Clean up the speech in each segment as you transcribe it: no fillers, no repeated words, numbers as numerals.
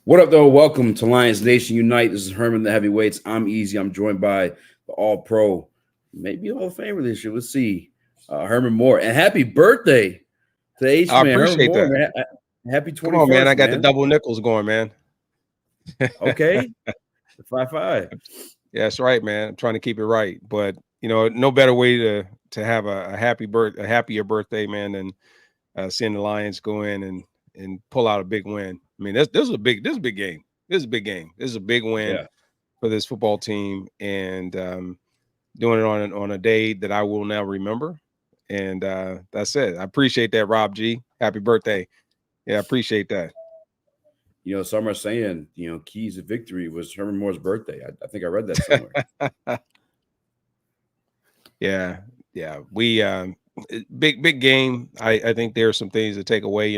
What up, though? Welcome to Lions Nation Unite. This is Herman, the Heavyweights. I'm Eazy. I'm joined by the All-Pro, maybe Hall of Famer this year. Let's see, Herman Moore. And happy birthday to H I man, Herman appreciate Moore, that. man. Happy 21st, Come on, man. I got the man. double nickels going, man. Okay, 5-5. Yeah, that's right, man. I'm trying to keep it right, but no better way to have a happier birthday, man, than seeing the Lions go in and pull out a big win. I mean, this is a big game. This is a big game. This is a big win for this football team, and doing it on a day that I will now remember. And that's it. I appreciate that, Rob G. Happy birthday. Yeah, I appreciate that. Some are saying, keys to victory was Herman Moore's birthday. I think I read that somewhere. Yeah. We big game. I think there are some things to take away.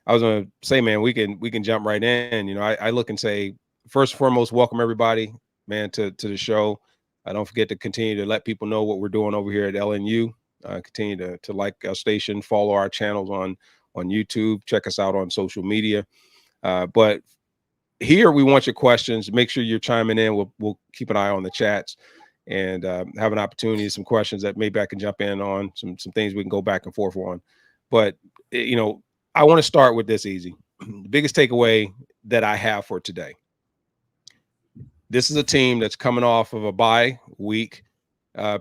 I was gonna say, man, we can jump right in. I look and say, first and foremost, welcome everybody, man, to the show. Don't forget to continue to let people know what we're doing over here at LNU. Continue to like our station, follow our channels on YouTube, check us out on social media. But here we want your questions. Make sure you're chiming in. We'll keep an eye on the chats and have an opportunity, some questions that maybe I can jump in on, some things we can go back and forth on. But I want to start with this, Easy. The biggest takeaway that I have for today. This is a team that's coming off of a bye week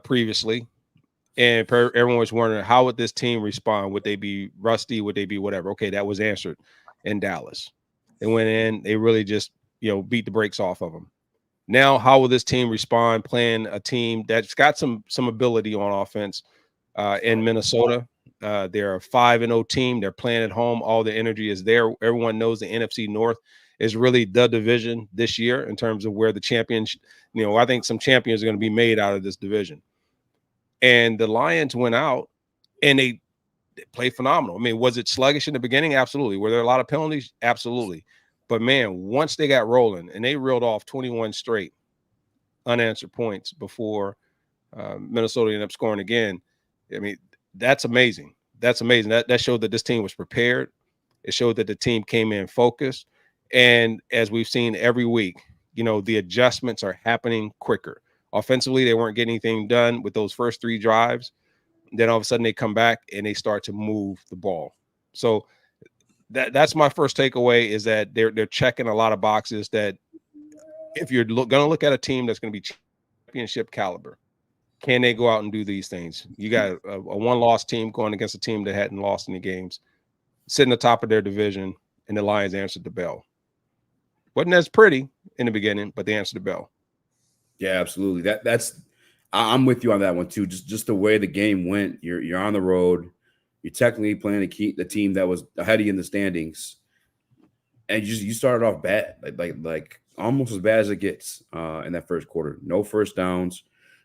previously. And everyone was wondering, how would this team respond? Would they be rusty? Would they be whatever? Okay, that was answered in Dallas. They went in, they really just, beat the brakes off of them. Now, how will this team respond playing a team that's got some ability on offense in Minnesota? They're a 5-0 team. They're playing at home. All the energy is there. Everyone knows the NFC North is really the division this year in terms of where the champions, I think some champions are going to be made out of this division. And the Lions went out and they played phenomenal. I mean, was it sluggish in the beginning? Absolutely. Were there a lot of penalties? Absolutely. But, man, once they got rolling and they reeled off 21 straight unanswered points before Minnesota ended up scoring again, I mean, that's amazing. That's amazing. That showed that this team was prepared. It showed that the team came in focused. And as we've seen every week, the adjustments are happening quicker. Offensively, they weren't getting anything done with those first 3 drives. Then all of a sudden they come back and they start to move the ball. So that's my first takeaway, is that they're checking a lot of boxes that if you're going to look at a team that's going to be championship caliber, can they go out and do these things? You got a one-loss team going against a team that hadn't lost any games, sitting atop of their division, and the Lions answered the bell. Wasn't as pretty in the beginning, but they answered the bell. Yeah, absolutely. I'm with you on that one too. Just the way the game went. You're on the road. You're technically playing the team that was ahead of you in the standings, and you started off bad, like almost as bad as it gets in that first quarter. No first downs.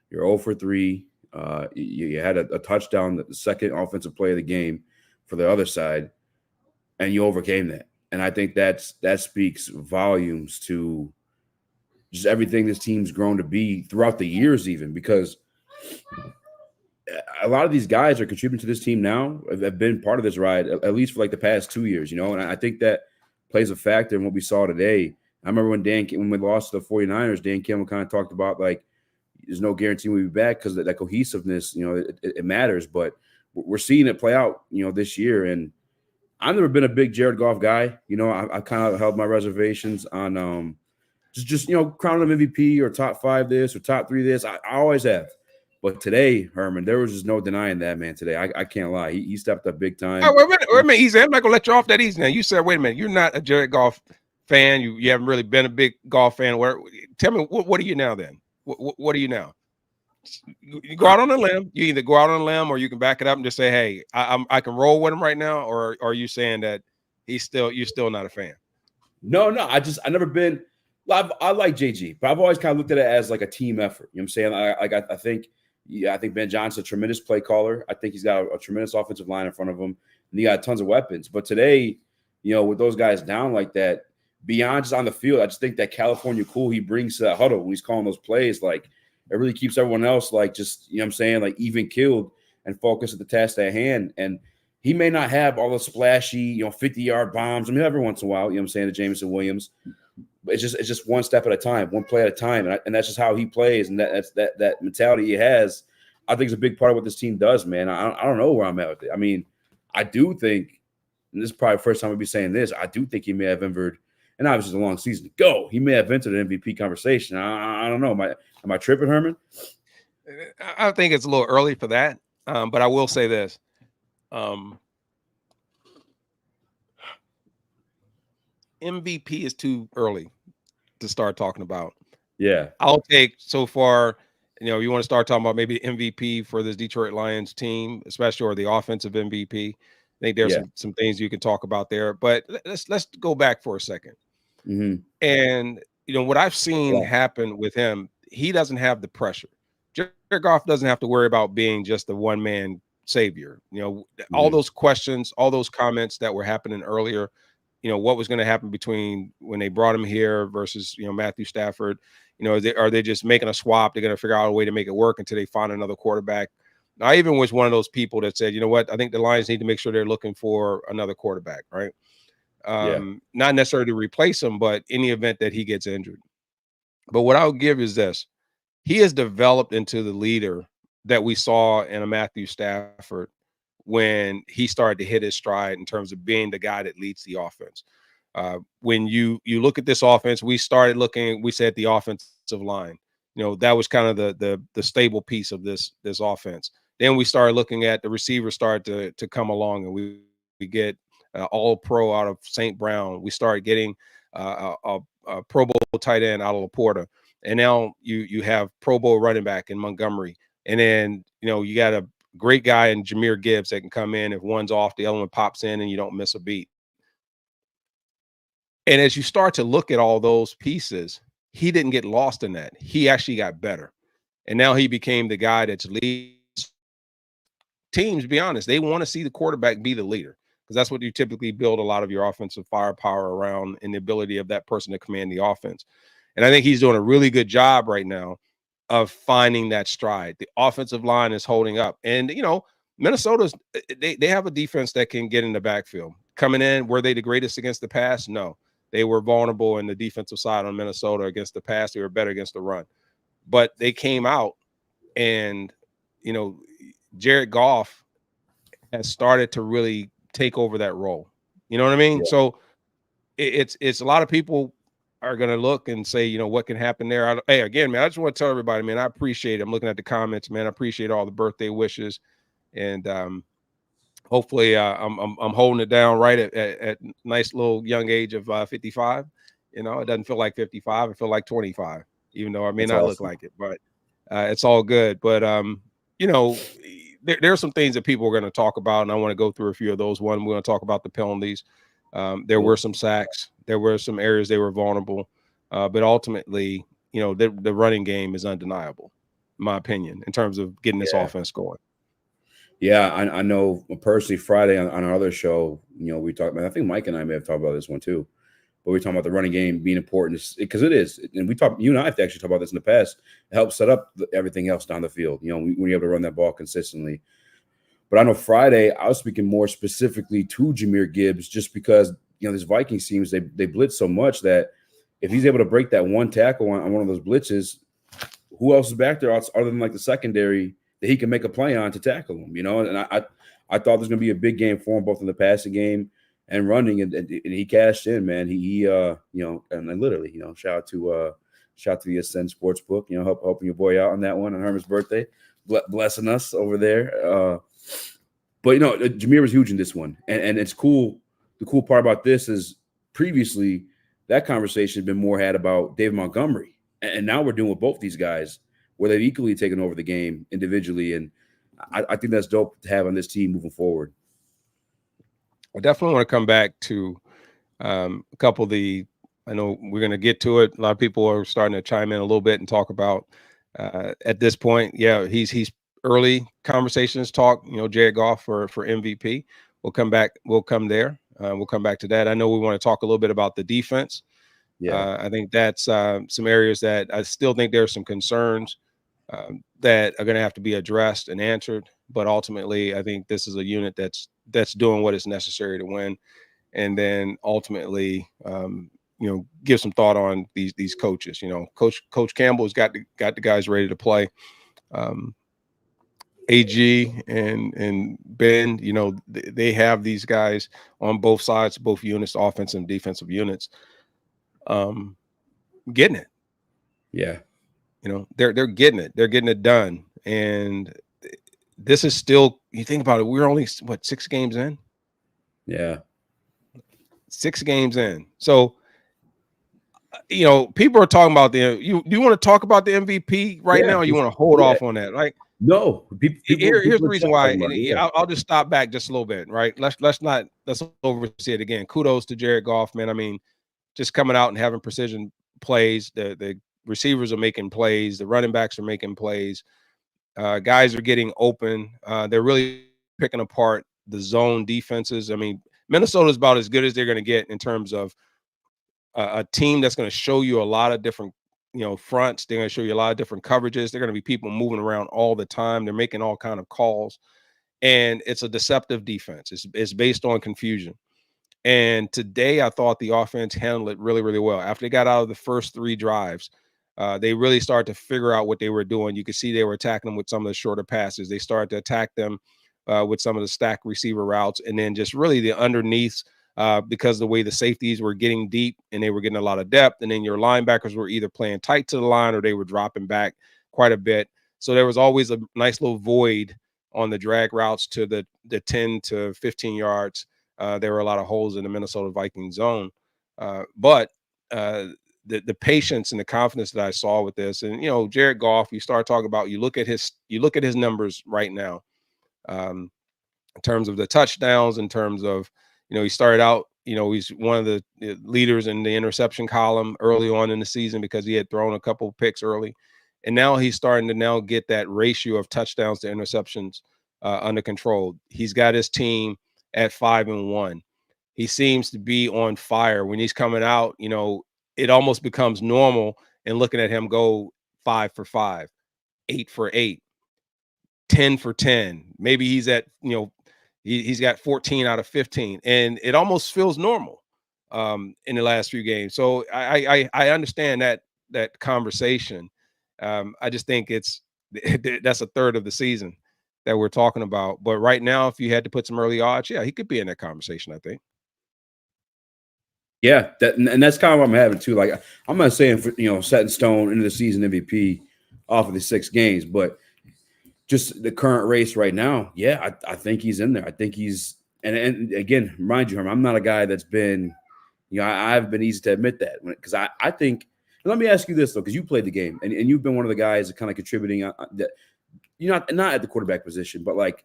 You're 0 for 3. You had a touchdown, the second offensive play of the game for the other side, and you overcame that. And I think that speaks volumes to just everything this team's grown to be throughout the years, even because a lot of these guys are contributing to this team now, have been part of this ride, at least for like the past 2 years, and I think that plays a factor in what we saw today. I remember when we lost to the 49ers, Dan Campbell kind of talked about, like, there's no guarantee we'll be back because that cohesiveness, it matters. But we're seeing it play out, this year. And I've never been a big Jared Goff guy. I kind of held my reservations on just crowning him MVP or top 5 this or top 3 this. I always have. But today, Herman, there was just no denying that, man. Today, I can't lie. He stepped up big time. Right, wait a minute, Easy. I'm not going to let you off that easy now. You said, wait a minute, you're not a Jared Goff fan. You haven't really been a big Goff fan. Tell me, what are you now then? What are you now? You go out on a limb. You either go out on a limb or you can back it up and just say, hey, I can roll with him right now. Or are you saying that you're still not a fan? No. I never been. I like JG, but I've always kind of looked at it as like a team effort. You know what I'm saying? I think Ben Johnson's a tremendous play caller. I think he's got a tremendous offensive line in front of him, and he got tons of weapons. But today, with those guys down like that, beyond just on the field, I just think that California cool he brings to that huddle when he's calling those plays, like, it really keeps everyone else, like, just, like, even killed and focused at the task at hand. And he may not have all the splashy, 50-yard bombs. I mean, every once in a while, you know what I'm saying, to Jameson Williams. But it's just one step at a time, one play at a time. And that's just how he plays. And that mentality he has, I think, is a big part of what this team does, man. I don't know where I'm at with it. I mean, I do think, and this is probably the first time I'll be saying this, I do think he may have entered, and obviously it's a long season to go, he may have entered an MVP conversation. I don't know. Am I tripping, Herman? I think it's a little early for that. But I will say this. MVP is too early to start talking about. Yeah. I'll take so far, you want to start talking about maybe MVP for this Detroit Lions team, especially, or the offensive MVP. I think there's some things you can talk about there, but let's go back for a second. Mm-hmm. And what I've seen happen with him, he doesn't have the pressure. Jared Goff doesn't have to worry about being just the one-man savior. All those questions, all those comments that were happening earlier, what was going to happen between when they brought him here versus, Matthew Stafford. Are they just making a swap? They're going to figure out a way to make it work until they find another quarterback. I even was one of those people that said, you know what, I think the Lions need to make sure they're looking for another quarterback, right? Not necessarily to replace him, but in the event that he gets injured. But what I'll give is this. He has developed into the leader that we saw in a Matthew Stafford when he started to hit his stride in terms of being the guy that leads the offense. When you look at this offense, we said the offensive line. That was kind of the stable piece of this offense. Then we started looking at the receivers start to come along, and we get all pro out of St. Brown. We started getting a Pro Bowl tight end out of Laporta. And now you have Pro Bowl running back in Montgomery. And then, you got a great guy in Jahmyr Gibbs that can come in. If one's off, the other one pops in and you don't miss a beat. And as you start to look at all those pieces, he didn't get lost in that. He actually got better. And now he became the guy that's leads teams, to be honest. They want to see the quarterback be the leader, because that's what you typically build a lot of your offensive firepower around, and the ability of that person to command the offense. And I think he's doing a really good job right now of finding that stride. The offensive line is holding up. And, Minnesota's, they have a defense that can get in the backfield. Coming in, were they the greatest against the pass? No. They were vulnerable in the defensive side on Minnesota against the pass. They were better against the run. But they came out and, Jared Goff has started to really take over that role. You know what I mean? Yeah. So it's a lot of people are going to look and say, what can happen there? Hey, again, man, I just want to tell everybody, man, I appreciate it. I'm looking at the comments, man. I appreciate all the birthday wishes. And hopefully I'm holding it down right at nice little young age of 55. It doesn't feel like 55. It feels like 25, even though I may not look like it, but it's all good. But, there are some things that people are going to talk about, and I want to go through a few of those. One, we're going to talk about the penalties. There were some sacks. There were some areas they were vulnerable. But ultimately, the running game is undeniable, in my opinion, in terms of getting this offense going. Yeah, I know personally Friday on our other show, we talked about, I think Mike and I may have talked about this one too, but we're talking about the running game being important because it is. And you and I have actually talked about this in the past. It helps set up everything else down the field, when you're able to run that ball consistently. But I know Friday, I was speaking more specifically to Jahmyr Gibbs, just because, this Vikings teams, they blitz so much that if he's able to break that one tackle on one of those blitzes, who else is back there other than like the secondary that he can make a play on to tackle him, And I thought there's going to be a big game for him, both in the passing game and running, and he cashed in, man. He and literally, shout out to the Ascend Sportsbook, helping your boy out on that one on Herman's birthday, blessing us over there. But Jahmyr was huge in this one, and it's cool. The cool part about this is previously that conversation had been more had about David Montgomery, and now we're doing with both these guys, where they've equally taken over the game individually, and I think that's dope to have on this team moving forward. I definitely want to come back to a couple of I know we're going to get to it. A lot of people are starting to chime in a little bit and talk about at this point. Yeah, he's early conversations talk, Jared Goff for MVP. We'll come back. We'll come there. We'll come back to that. I know we want to talk a little bit about the defense. Yeah, I think that's some areas that I still think there are some concerns that are going to have to be addressed and answered. But ultimately, I think this is a unit that's that's doing what is necessary to win, and then ultimately, give some thought on these coaches. Coach Campbell's got the guys ready to play. AG and Ben, they have these guys on both sides, both units, offensive and defensive units, getting it. Yeah. They're getting it. They're getting it done. And this is still, you think about it, we're only 6 games in? Yeah. 6 games in. So, people are talking about do you want to talk about the MVP right now, or you want to hold off on that? Like, no, here's the reason why. yeah. I'll just stop back just a little bit, right? Let's oversee it again. Kudos to Jared Goff, man. I mean, just coming out and having precision plays. The receivers are making plays. The running backs are making plays. Guys are getting open. They're really picking apart the zone defenses. I mean, Minnesota's about as good as they're going to get in terms of a team that's going to show you a lot of different, fronts. They're going to show you a lot of different coverages. They're going to be people moving around all the time. They're making all kind of calls, and it's a deceptive defense. It's based on confusion. And today, I thought the offense handled it really, really well. After they got out of the first 3 drives, they really started to figure out what they were doing. You could see they were attacking them with some of the shorter passes. They started to attack them with some of the stack receiver routes, and then just really the underneath, because the way the safeties were getting deep and they were getting a lot of depth, and then your linebackers were either playing tight to the line or they were dropping back quite a bit. So there was always a nice little void on the drag routes to the 10 to 15 yards. There were a lot of holes in the Minnesota Vikings zone, but the patience and the confidence that I saw with this, and Jared Goff, you start talking about, you look at his numbers right now, in terms of the touchdowns, in terms of he started out, he's one of the leaders in the interception column early on in the season because he had thrown a couple of picks early, and now he's starting to now get that ratio of touchdowns to interceptions under control. He's got his team at 5-1. He seems to be on fire when he's coming out. It almost becomes normal, and looking at him go 5 for 5, 8 for 8, 10 for 10. Maybe he's at, he's got 14 out of 15, and it almost feels normal in the last few games. So I understand that conversation. I just think that's a third of the season that we're talking about. But right now, if you had to put some early odds, yeah, he could be in that conversation, I think. Yeah, and that's kind of what I'm having too. Like, I'm not saying for set in stone into the season MVP off of the 6 games, but just the current race right now, yeah, I think he's in there. I think he's and again, remind you, Herman, I'm not a guy that's been, I've been easy to admit that because I think. Let me ask you this though, because you played the game and you've been one of the guys that kind of contributing that not at the quarterback position, but like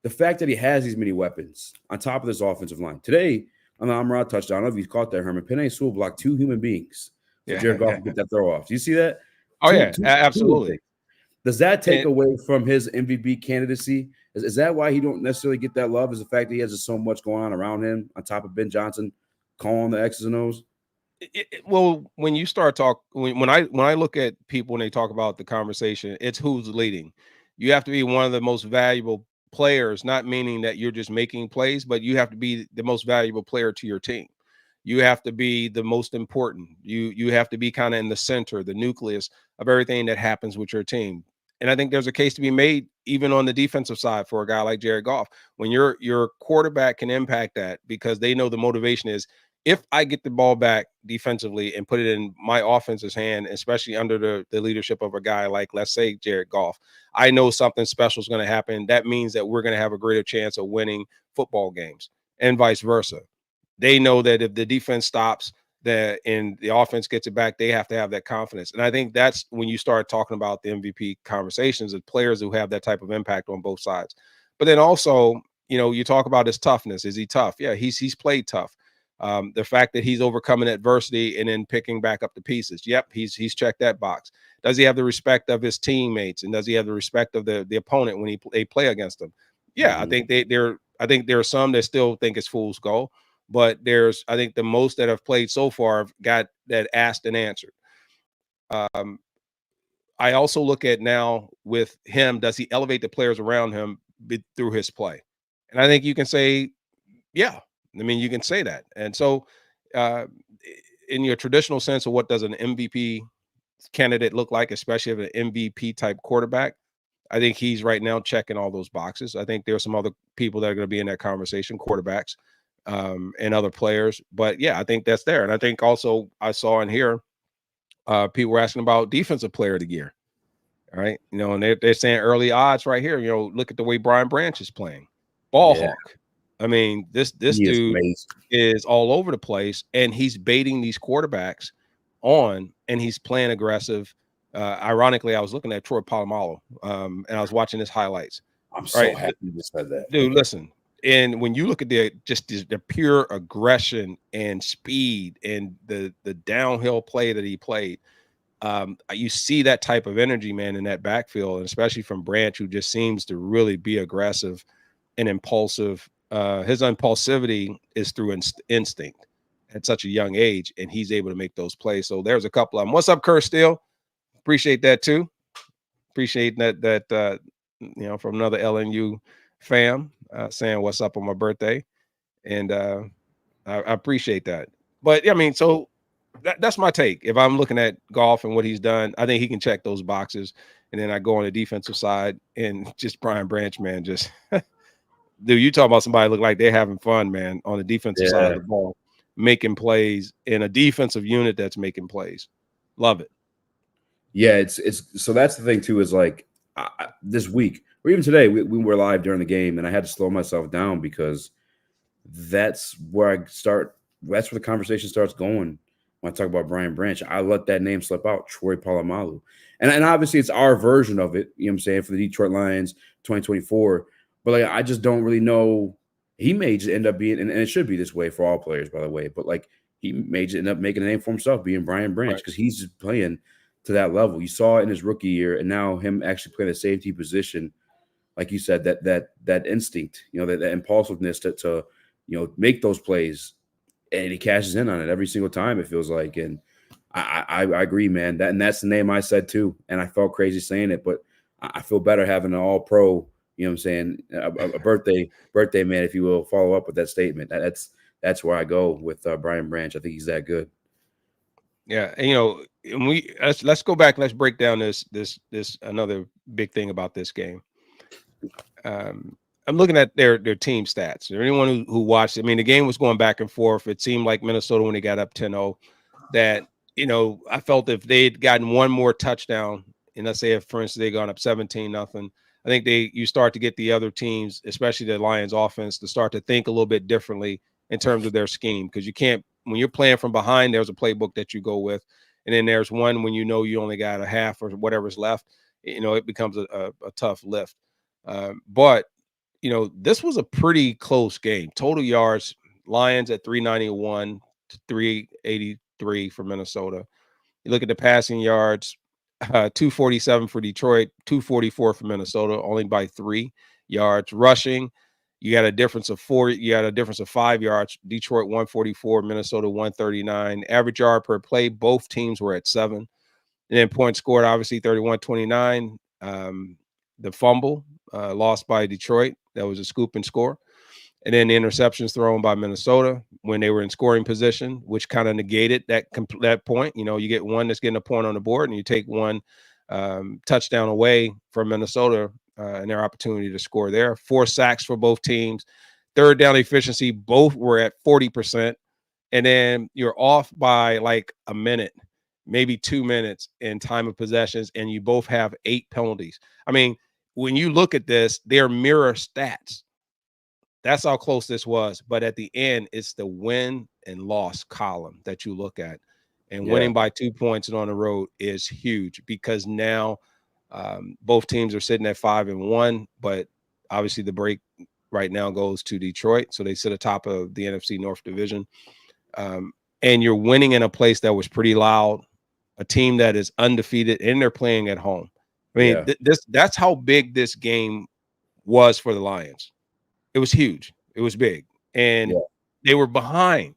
the fact that he has these many weapons on top of this offensive line today. On the amon-ra touchdown, I don't know if you caught that, Herman. Penei Sewell blocked 2 human beings for Jared Goff to get that throw off. Do you see that? Oh, yeah, absolutely. Does that take away from his MVP candidacy? Is that why he don't necessarily get that love? Is the fact that he has just so much going on around him on top of Ben Johnson calling the X's and O's? Well, when you start when I look at people when they talk about the conversation, it's who's leading. You have to be one of the most valuable players, not meaning that you're just making plays, but you have to be the most valuable player to your team. You have to be the most important. You have to be kind of in the center, the nucleus of everything that happens with your team. And I think there's a case to be made even on the defensive side for a guy like Jared Goff. When your quarterback can impact that because they know the motivation is, if I get the ball back defensively and put it in my offense's hand, especially under the leadership of a guy like, let's say, Jared Goff, I know something special is going to happen. That means that we're going to have a greater chance of winning football games and vice versa. They know that if the defense stops and the offense gets it back, they have to have that confidence. And I think that's when you start talking about the MVP conversations of players who have that type of impact on both sides. But then also, you talk about his toughness. Is he tough? Yeah, he's played tough. The fact that he's overcoming adversity and then picking back up the pieces. Yep, he's checked that box. Does he have the respect of his teammates, and does he have the respect of the opponent when they play against him? Yeah, I think I think there are some that still think it's fool's gold, but I think the most that have played so far have got that asked and answered. I also look at now with him, does he elevate the players around him through his play? And I think you can say, yeah, I mean, you can say that. And so, uh, in your traditional sense of what does an MVP candidate look like, especially of an MVP type quarterback, I think he's right now checking all those boxes. I think there's some other people that are going to be in that conversation, quarterbacks, and other players. But yeah, I think that's there. And I think also I saw in here, people were asking about defensive player of the year. All right. And they're saying early odds right here. Look at the way Brian Branch is playing. Ball Yeah, hawk. I mean, this he is dude amazing. is all over the place, and he's baiting these quarterbacks on, and he's playing aggressive. Ironically, I was looking at Troy Polamalu, and I was watching his highlights. I'm so Right, happy you just said that. dude. Listen, and when you look at the pure aggression and speed and the downhill play that he played, you see that type of energy, man, in that backfield, and especially from Branch, who just seems to really be aggressive and impulsive. His impulsivity is through instinct at such a young age, and he's able to make those plays. So there's a couple of them. What's up, Kurt Steele? Appreciate that too. Appreciate that from another LNU fam, saying what's up on my birthday, and I appreciate that. But I mean, so that's my take. If I'm looking at Goff and what he's done, I think he can check those boxes. And then I go on the defensive side, and just Brian Branch, man, just dude, you talk about somebody look like they're having fun, man, on the defensive side of Yeah. the ball, making plays in a defensive unit that's making plays. Love it. Yeah, it's so that's the thing too, is like this week or even today, we were live during the game, and I had to slow myself down because that's where I start. That's where the conversation starts going when I talk about Brian Branch. I let that name slip out, Troy Polamalu, and obviously it's our version of it. You know what I'm saying, for the Detroit Lions, 2024. But like, I just don't really know. He may just end up being, and it should be this way for all players, by the way. But like, he may just end up making a name for himself, being Brian Branch, Right. because he's just playing to that level. You saw it in his rookie year, and now him actually playing the safety position, like you said, that instinct, that impulsiveness to make those plays, and he cashes in on it every single time, it feels like. And I agree, man. That's the name I said too, and I felt crazy saying it, but I feel better having an all pro. You know what I'm saying? A birthday man, if you will, follow up with that statement. That's where I go with Brian Branch. I think he's that good. Yeah, and let's go back. Let's break down this another big thing about this game. I'm looking at their team stats. Or anyone who watched, I mean, the game was going back and forth. It seemed like Minnesota, when they got up 10-0, that I felt if they'd gotten one more touchdown, and let's say if, for instance, they gone up 17-0, I think you start to get the other teams, especially the Lions offense, to start to think a little bit differently in terms of their scheme, because you can't, when you're playing from behind, there's a playbook that you go with, and then there's one when you only got a half or whatever's left, it becomes a tough lift. But this was a pretty close game. Total yards, Lions at 391 to 383 for Minnesota. You look at the passing yards, 247 for Detroit, 244 for Minnesota, only by 3 yards. Rushing, you got a difference of 4. You got a difference of 5 yards. Detroit 144, Minnesota 139. Average yard per play, both teams were at 7. And then points scored, obviously 31-29. The fumble lost by Detroit. That was a scoop and score. And then the interceptions thrown by Minnesota when they were in scoring position, which kind of negated that point. You get one that's getting a point on the board, and you take one touchdown away from Minnesota and their opportunity to score there. 4 sacks for both teams. Third down efficiency, both were at 40%. And then you're off by like a minute, maybe 2 minutes in time of possessions, and you both have 8 penalties. I mean, when you look at this, they're mirror stats. That's how close this was. But at the end, it's the win and loss column that you look at. And winning by 2 points and on the road is huge, because now both teams are sitting at 5-1. But obviously the break right now goes to Detroit. So they sit atop of the NFC North Division. And you're winning in a place that was pretty loud, a team that is undefeated, and they're playing at home. I mean, that's how big this game was for the Lions. It was huge. It was big. And they were behind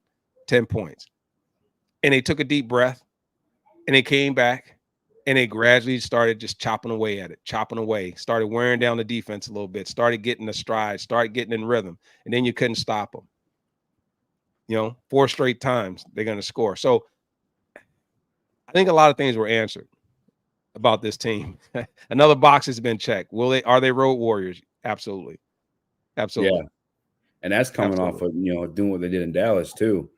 10 points. And they took a deep breath, and they came back, And they gradually started just chopping away at it, chopping away, started wearing down the defense a little bit, started getting the stride, started getting in rhythm, and then you couldn't stop them. 4 straight times they're going to score. So I think a lot of things were answered about this team. Another box has been checked. Are they road warriors? Absolutely. Yeah, Absolutely. and that's coming off Absolutely. of doing what they did in Dallas too.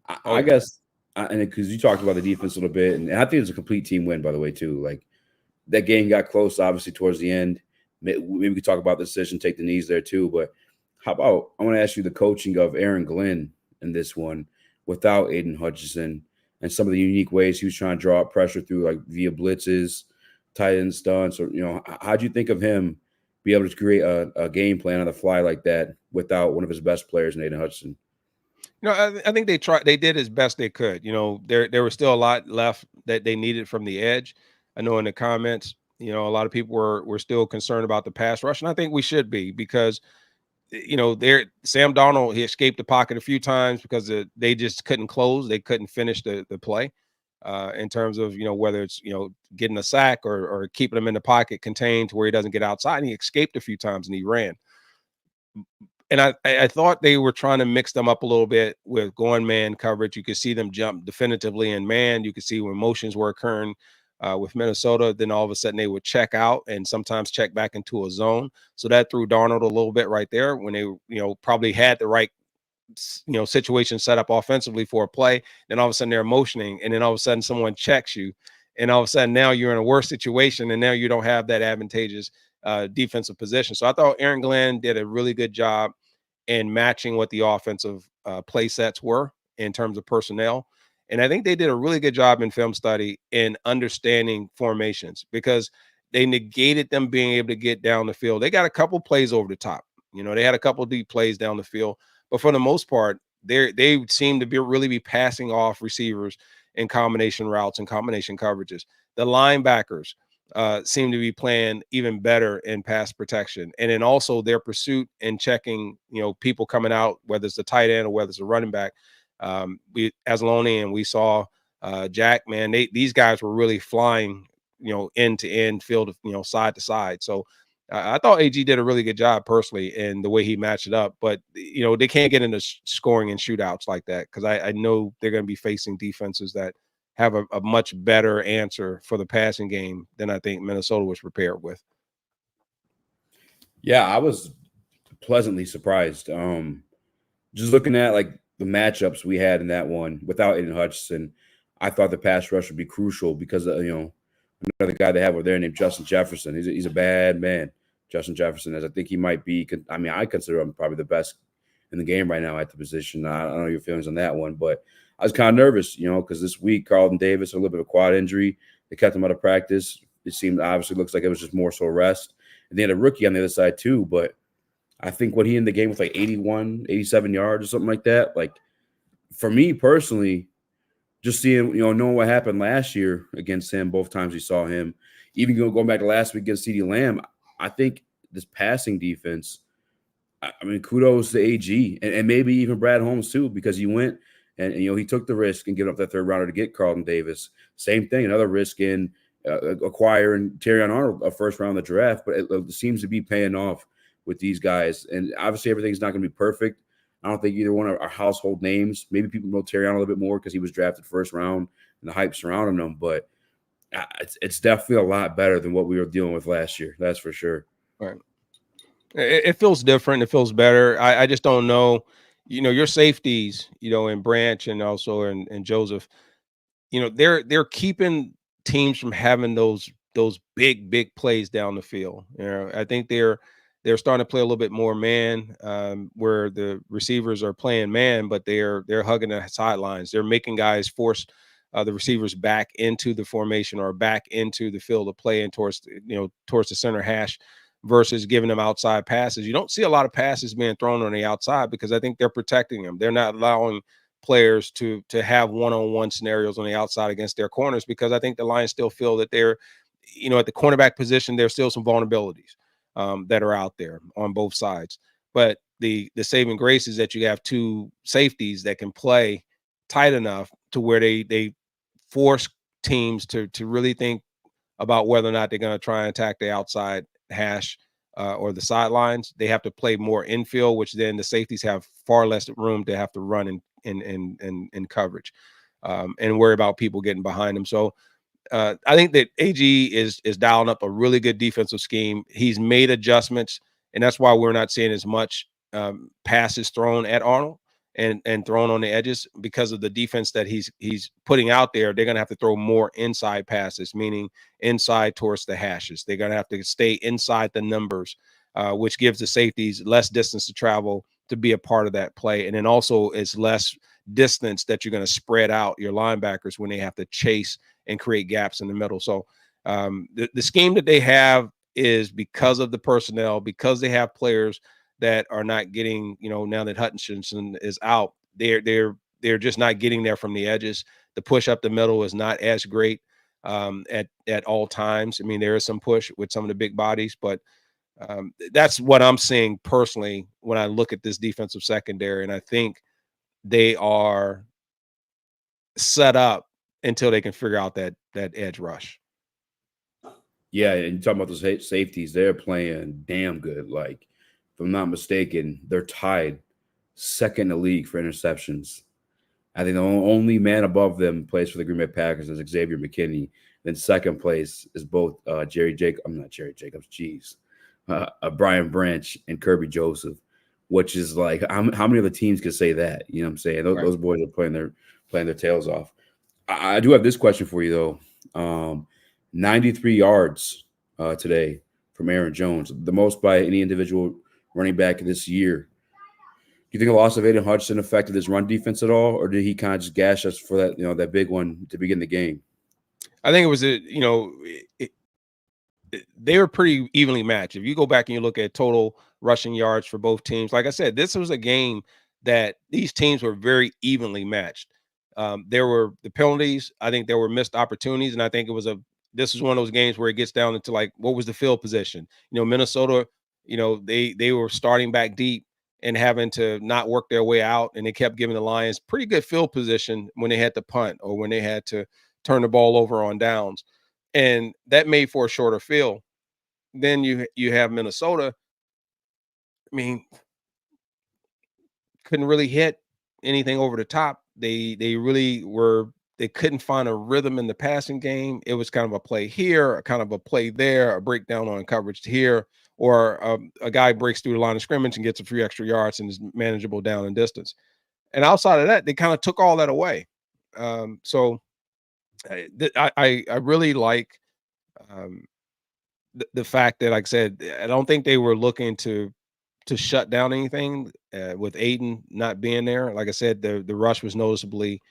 Oh I yeah. guess, and because you talked about the defense a little bit, and I think it's a complete team win, by the way, too. Like that game got close, obviously, towards the end. Maybe we could talk about the decision, take the knees there too. But how about I want to ask you the coaching of Aaron Glenn in this one without Aidan Hutchinson and some of the unique ways he was trying to draw up pressure through, like via blitzes, tight end stunts, or how'd you think of him be able to create a game plan on the fly like that without one of his best players, Aidan Hutchinson? I think they did as best they could. There was still a lot left that they needed from the edge. I know in the comments, a lot of people were still concerned about the pass rush, and I think we should be because there Sam Darnold, he escaped the pocket a few times because they just couldn't close, they couldn't finish the play. In terms of whether it's getting a sack or keeping him in the pocket contained to where he doesn't get outside, and he escaped a few times and he ran. And I thought they were trying to mix them up a little bit with going man coverage. You could see them jump definitively in man. You could see when motions were occurring with Minnesota. Then all of a sudden they would check out and sometimes check back into a zone. So that threw Darnold a little bit right there when they probably had the right situation set up offensively for a play. Then all of a sudden they're motioning, and then all of a sudden someone checks you, and all of a sudden now you're in a worse situation, and now you don't have that advantageous defensive position. So I thought Aaron Glenn did a really good job in matching what the offensive play sets were in terms of personnel. And I think they did a really good job in film study in understanding formations because they negated them being able to get down the field. They got a couple plays over the top. They had a couple deep plays down the field, but for the most part, they seem to really be passing off receivers in combination routes and combination coverages. The linebackers seem to be playing even better in pass protection. And then also their pursuit and checking, people coming out, whether it's the tight end or whether it's a running back. We Asloni and we saw Jack, man, these guys were really flying, end to end, field, side to side. So I thought AG did a really good job personally in the way he matched it up. But, they can't get into scoring in shootouts like that because I know they're going to be facing defenses that have a much better answer for the passing game than I think Minnesota was prepared with. Yeah, I was pleasantly surprised. Just looking at like the matchups we had in that one without Aidan Hutchinson, I thought the pass rush would be crucial because another guy they have over there named Justin Jefferson. He's a bad man, Justin Jefferson. As I think he might be. I mean, I consider him probably the best in the game right now at the position. I don't know your feelings on that one, but I was kind of nervous, because this week Carlton Davis had a little bit of a quad injury. They kept him out of practice. It seemed obviously looks like it was just more so rest. And they had a rookie on the other side too, but I think what he ended the game with like 81, 87 yards or something like that. Like for me personally, just seeing, knowing what happened last year against him, both times we saw him, even going back to last week against CeeDee Lamb, I think this passing defense, I mean, kudos to AG and maybe even Brad Holmes too, because he went and he took the risk and gave up that third rounder to get Carlton Davis. Same thing, another risk in acquiring Terrion Arnold a first round of the draft, but it seems to be paying off with these guys. And obviously everything's not going to be perfect. I don't think either one are household names. Maybe people know Terrion a little bit more because he was drafted first round and the hype surrounding him, but it's definitely a lot better than what we were dealing with last year. That's for sure. Right. It feels different. It feels better. I just don't know, your safeties, in Branch and also in Joseph, they're keeping teams from having those big plays down the field. I think they're starting to play a little bit more man, where the receivers are playing man, but they're hugging the sidelines. They're making guys force the receivers back into the formation or back into the field of play and towards the center hash versus giving them outside passes. You don't see a lot of passes being thrown on the outside because I think they're protecting them. They're not allowing players to have one-on-one scenarios on the outside against their corners because I think the Lions still feel that they're, at the cornerback position, there's still some vulnerabilities that are out there on both sides. But the saving grace is that you have two safeties that can play tight enough to where they force teams to really think about whether or not they're going to try and attack the outside hash or the sidelines. They have to play more infield, which then the safeties have far less room to have to run in coverage and worry about people getting behind them. So I think that AG is dialing up a really good defensive scheme. He's made adjustments, and that's why we're not seeing as much passes thrown at Arnold and thrown on the edges because of the defense that he's putting out there. They're going to have to throw more inside passes, meaning inside towards the hashes. They're going to have to stay inside the numbers, which gives the safeties less distance to travel to be a part of that play. And then also it's less distance that you're going to spread out your linebackers when they have to chase and create gaps in the middle. So the scheme that they have is because of the personnel, because they have players that are not getting, now that Hutchinson is out, they're just not getting there from the edges. The push up the middle is not as great at all times. I mean, there is some push with some of the big bodies, but that's what I'm seeing personally when I look at this defensive secondary. And I think they are set up until they can figure out that edge rush. Yeah, and you talking about those safeties, they're playing damn good. Like, if I'm not mistaken, they're tied second in the league for interceptions. I think the only man above them plays for the Green Bay Packers is Xavier McKinney. Then second place is both Brian Branch and Kirby Joseph, which is like, how many other teams could say that? You know what I'm saying? Those boys are playing their tails off. I do have this question for you, though. 93 yards today from Aaron Jones, the most by any individual running back this year. Do you think the loss of Aidan Hutchinson affected his run defense at all, or did he kind of just gash us for that, that big one to begin the game? I think it was they were pretty evenly matched. If you go back and you look at total rushing yards for both teams, like I said, this was a game that these teams were very evenly matched. There were the penalties. I think there were missed opportunities, and I think this was one of those games where it gets down into like, what was the field position? Minnesota, they were starting back deep and having to not work their way out, and they kept giving the Lions pretty good field position when they had to punt or when they had to turn the ball over on downs, and that made for a shorter field. Then you have Minnesota. I mean, couldn't really hit anything over the top. They couldn't find a rhythm in the passing game. It was kind of a play here, kind of a play there, a breakdown on coverage here, or a guy breaks through the line of scrimmage and gets a few extra yards and is manageable down in distance. And outside of that, they kind of took all that away. So I really like the fact that, like I said, I don't think they were looking to shut down anything with Aidan not being there. Like I said, the rush was noticeably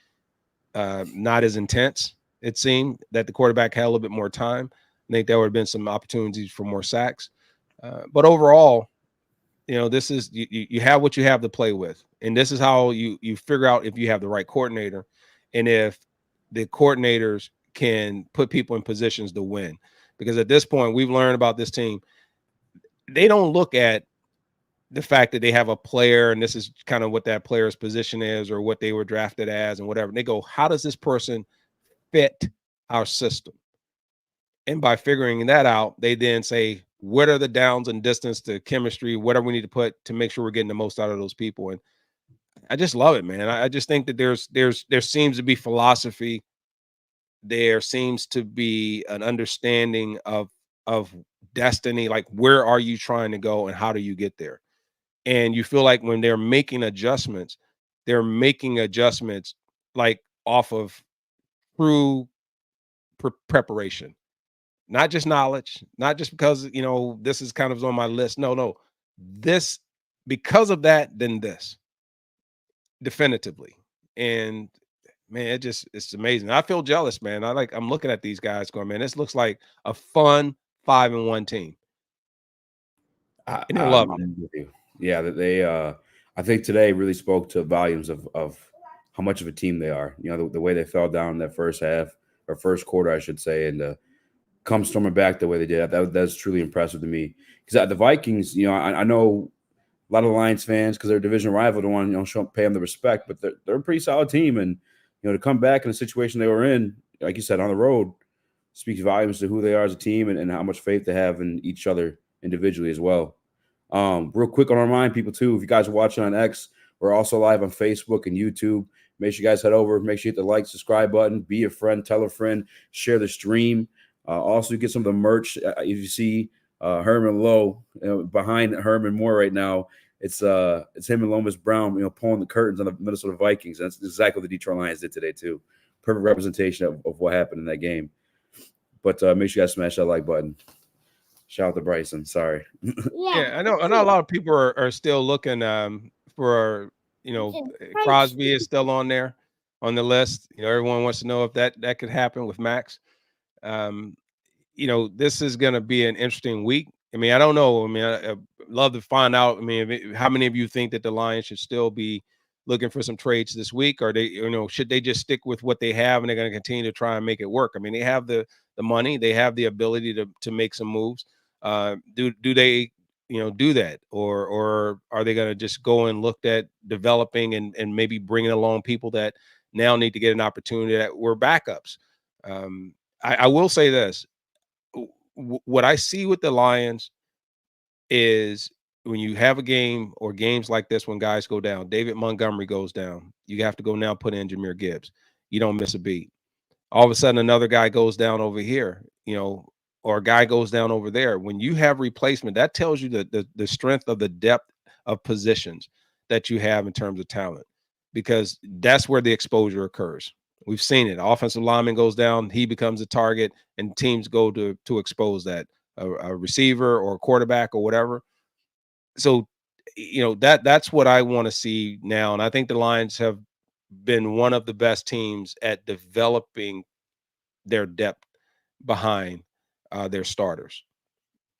not as intense. It seemed that the quarterback had a little bit more time. I think there would have been some opportunities for more sacks. But overall, this is you have what you have to play with. And this is how you figure out if you have the right coordinator and if the coordinators can put people in positions to win. Because at this point, we've learned about this team. They don't look at the fact that they have a player and this is kind of what that player's position is or what they were drafted as and whatever. And they go, how does this person fit our system? And by figuring that out, they then say, what are the downs and distance to chemistry, whatever we need to put to make sure we're getting the most out of those people. And I just love it, man. I just think that there seems to be philosophy. There seems to be an understanding of destiny. Like, where are you trying to go and how do you get there? And you feel like when they're making adjustments like off of true preparation, not just knowledge, not just because, this is kind of on my list. No, this, because of that, then this definitively. And man, it's amazing. I feel jealous, man. I'm looking at these guys going, man, this looks like a fun 5-1 team. And they're loving it. Yeah, that they I think today really spoke to volumes of how much of a team they are. The way they fell down in that first half or first quarter, I should say, and come storming back the way they did. That's truly impressive to me. Because the Vikings, I know a lot of Lions fans, because they're a division rival, don't want to pay them the respect, but they're a pretty solid team, and to come back in the situation they were in, like you said, on the road, speaks volumes to who they are as a team and how much faith they have in each other individually as well. Real quick on our mind, people too, if you guys are watching on X, we're also live on Facebook and YouTube. Make sure you guys head over. Make sure you hit the like, subscribe button. Be a friend, tell a friend, share the stream. Also, get some of the merch. If you see Herman Lowe behind Herman Moore right now, it's him and Lomas Brown, pulling the curtains on the Minnesota Vikings. That's exactly what the Detroit Lions did today too. Perfect representation of what happened in that game. But make sure you guys smash that like button. Shout out to Bryson. Sorry. Yeah, I know a lot of people are still looking for, Crosby is still on there on the list. Everyone wants to know if that could happen with Max. This is going to be an interesting week. I mean, I don't know. I mean, I love to find out. I mean, how many of you think that the Lions should still be looking for some trades this week? Or they, should they just stick with what they have and they're going to continue to try and make it work? I mean, they have the money, they have the ability to make some moves. Do they, do that, or are they going to just go and look at developing and maybe bringing along people that now need to get an opportunity that were backups? I will say this. What I see with the Lions is when you have a game or games like this, when guys go down, David Montgomery goes down, you have to go now put in Jahmyr Gibbs. You don't miss a beat. All of a sudden, another guy goes down over here, or a guy goes down over there. When you have replacement, that tells you the strength of the depth of positions that you have in terms of talent, because that's where the exposure occurs. We've seen it. Offensive lineman goes down, he becomes a target, and teams go to expose that a receiver or a quarterback or whatever. So, that's what I want to see now, and I think the Lions have been one of the best teams at developing their depth behind their starters,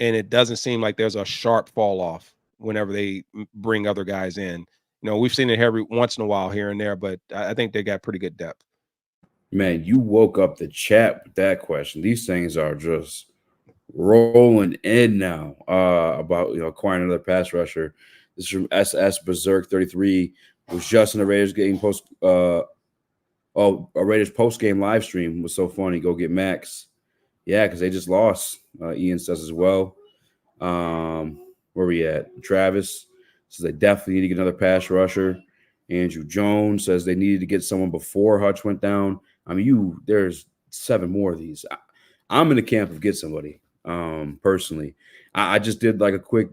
and it doesn't seem like there's a sharp fall off whenever they bring other guys in. We've seen it every once in a while here and there, but I think they got pretty good depth. Man, you woke up the chat with that question. These things are just rolling in now about acquiring another pass rusher. This is from SS Berserk 33. Was just in the Raiders game a Raiders post game live stream was so funny. Go get Max. Yeah, because they just lost. Ian says as well. Where we at? Travis says they definitely need to get another pass rusher. Andrew Jones says they needed to get someone before Hutch went down. I mean, there's 7 more of these. I'm in the camp of get somebody. Personally, I just did like a quick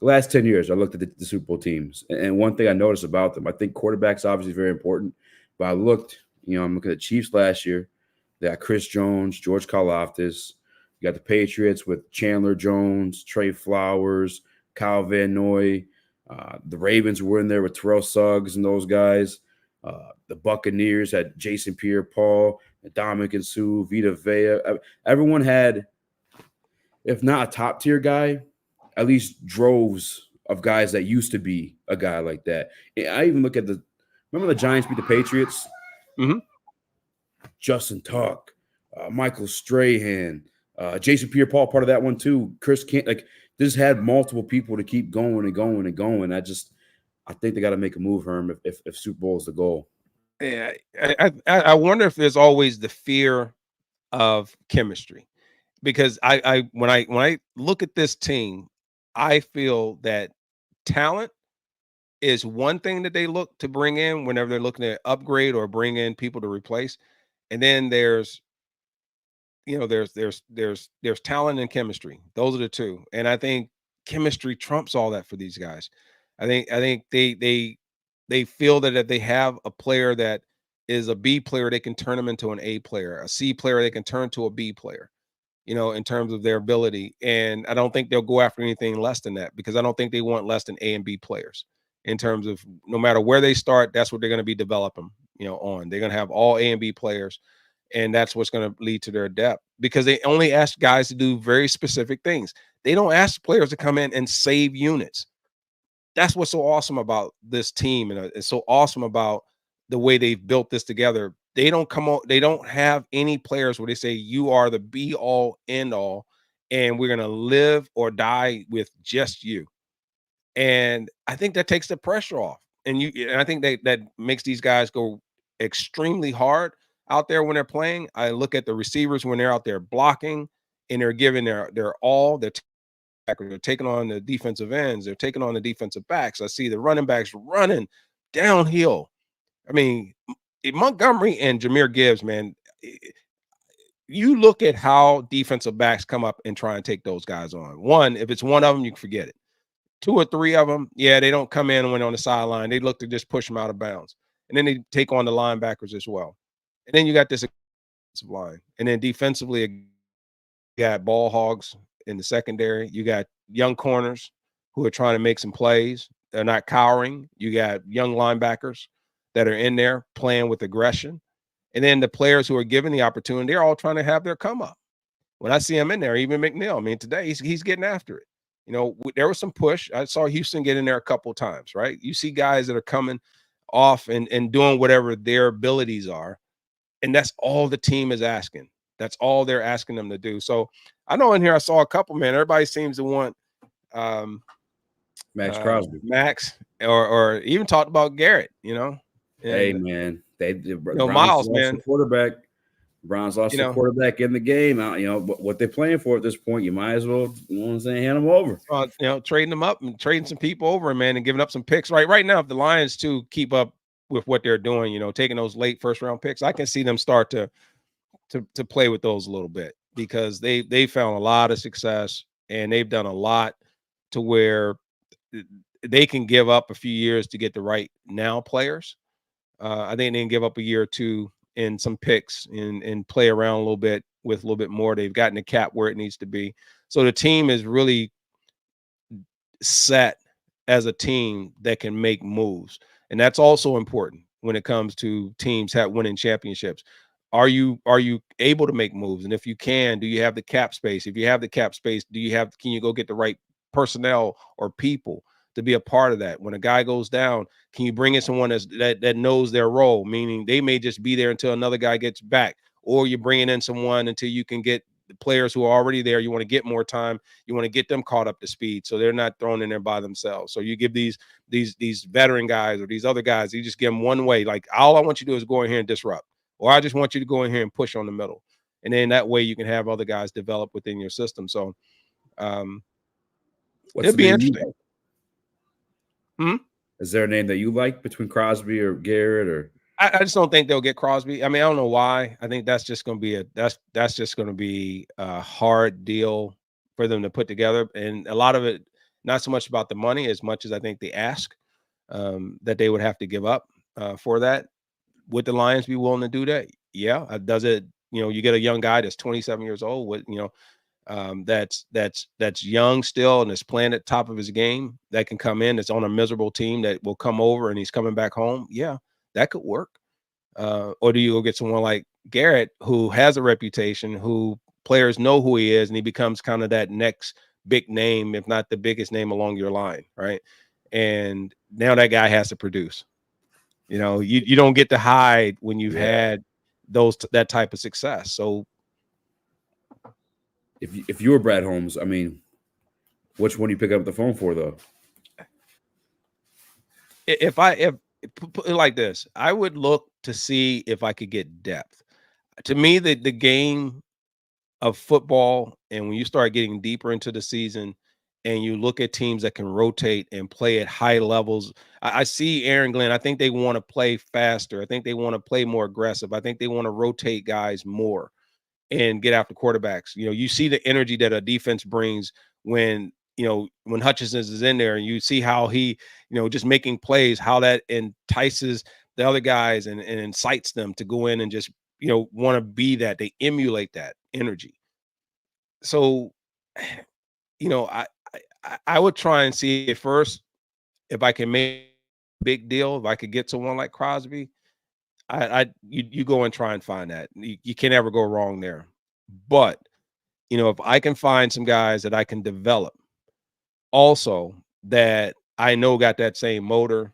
last 10 years. I looked at the Super Bowl teams, and one thing I noticed about them, I think quarterbacks obviously very important, but I looked, I'm looking at the Chiefs last year. They got Chris Jones, George Karlaftis. You got the Patriots with Chandler Jones, Trey Flowers, Kyle Van Noy. The Ravens were in there with Terrell Suggs and those guys. The Buccaneers had Jason Pierre-Paul, Dominic Sue, Vita Vea. Everyone had, if not a top-tier guy, at least droves of guys that used to be a guy like that. I even look at remember the Giants beat the Patriots? Mm-hmm. Justin Tuck, Michael Strahan, Jason Pierre-Paul, part of that one too. Chris Kent, this had multiple people to keep going and going and going. I think they got to make a move, Herm, if Super Bowl is the goal. Yeah, I wonder if there's always the fear of chemistry, because when I look at this team, I feel that talent is one thing that they look to bring in whenever they're looking to upgrade or bring in people to replace, and then there's talent and chemistry. Those are the two, and I think chemistry trumps all that for these guys. I think they feel that if they have a player that is a B player, they can turn them into an A player. A C player, they can turn to a B player, in terms of their ability. And I don't think they'll go after anything less than that, because I don't think they want less than A and B players in terms of no matter where they start, that's what they're going to be developing, on. They're going to have all A and B players, and that's what's going to lead to their depth, because they only ask guys to do very specific things. They don't ask players to come in and save units. That's what's so awesome about this team, and it's so awesome about the way they've built this together. They don't have any players where they say you are the be all end all, and we're gonna live or die with just you. And I think that takes the pressure off. And I think that makes these guys go extremely hard, out there when they're playing. I look at the receivers when they're out there blocking and they're giving their all. They're taking on the defensive ends. They're taking on the defensive backs. I see the running backs running downhill. I mean, Montgomery and Jahmyr Gibbs, man, you look at how defensive backs come up and try and take those guys on. One, if it's one of them, you can forget it. 2 or 3 of them, yeah, they don't come in when on the sideline. They look to just push them out of bounds. And then they take on the linebackers as well. And then you got this offensive line. And then defensively, you got ball hogs in the secondary. You got young corners who are trying to make some plays. They're not cowering. You got young linebackers that are in there playing with aggression. And then the players who are given the opportunity, they're all trying to have their come up. When I see him in there, even McNeil, I mean, today he's getting after it. You know, there was some push. I saw Houston get in there a couple of times, right? You see guys that are coming off and doing whatever their abilities are. And that's all the team is asking. That's all they're asking them to do. So I know in here I saw a couple, man. Everybody seems to want Max Crosby. Max, or even talked about Garrett, you know. And, hey, man. Miles, man. The quarterback. Browns lost the quarterback in the game. You know, what they're playing for at this point, you might as well, you know what I'm saying, hand them over. You know, trading them up and trading some people over, man, and giving up some picks. Right now, if the Lions too keep up with what they're doing, you know, taking those late first round picks, I can see them start to play with those a little bit, because they found a lot of success and they've done a lot to where they can give up a few years to get the right now players. I think they can give up a year or two in some picks and play around a little bit with a little bit more. They've gotten the cap where it needs to be. So the team is really set as a team that can make moves. And that's also important when it comes to teams winning championships. Are you able to make moves? And if you can, do you have the cap space? If you have the cap space, can you go get the right personnel or people to be a part of that? When a guy goes down, can you bring in someone that knows their role? Meaning they may just be there until another guy gets back, or you're bringing in someone until you can get the players who are already there. You want to get more time. You want to get them caught up to speed, so they're not thrown in there by themselves. So you give these veteran guys or these other guys, you just give them one way. Like, all I want you to do is go in here and disrupt, or I just want you to go in here and push on the middle. And then that way you can have other guys develop within your system. So it'd be interesting. Is there a name that you like between Crosby or Garrett? Or I just don't think they'll get Crosby. I mean, I don't know why. I think that's just going to be that's just going to be a hard deal for them to put together. And a lot of it, not so much about the money as much as I think the ask that they would have to give up for that. Would the Lions be willing to do that? Yeah. Does it? You know, you get a young guy that's 27 years old with, you know, that's young still and is playing at the top of his game, that can come in, that's on a miserable team, that will come over and he's coming back home. Yeah, that could work. Or do you go get someone like Garrett, who has a reputation, who players know who he is, and he becomes kind of that next big name, if not the biggest name along your line, right? And now that guy has to produce. You know, you don't get to hide when you've had that type of success. So if you were Brad Holmes, I mean, which one do you pick up the phone for, though? If put it like this, I would look to see if I could get depth. To me, the game of football, and when you start getting deeper into the season and you look at teams that can rotate and play at high levels, I see Aaron Glenn. I think they want to play faster. I think they want to play more aggressive. I think they want to rotate guys more and get after quarterbacks. You know, you see the energy that a defense brings when Hutchinson is in there, and you see how he, just making plays, how that entices the other guys and incites them to go in and just, want to be that. They emulate that energy. So, I would try and see at first if I can make a big deal, if I could get someone like Crosby. You go and try and find that. You can't ever go wrong there. But, if I can find some guys that I can develop also that I know got that same motor,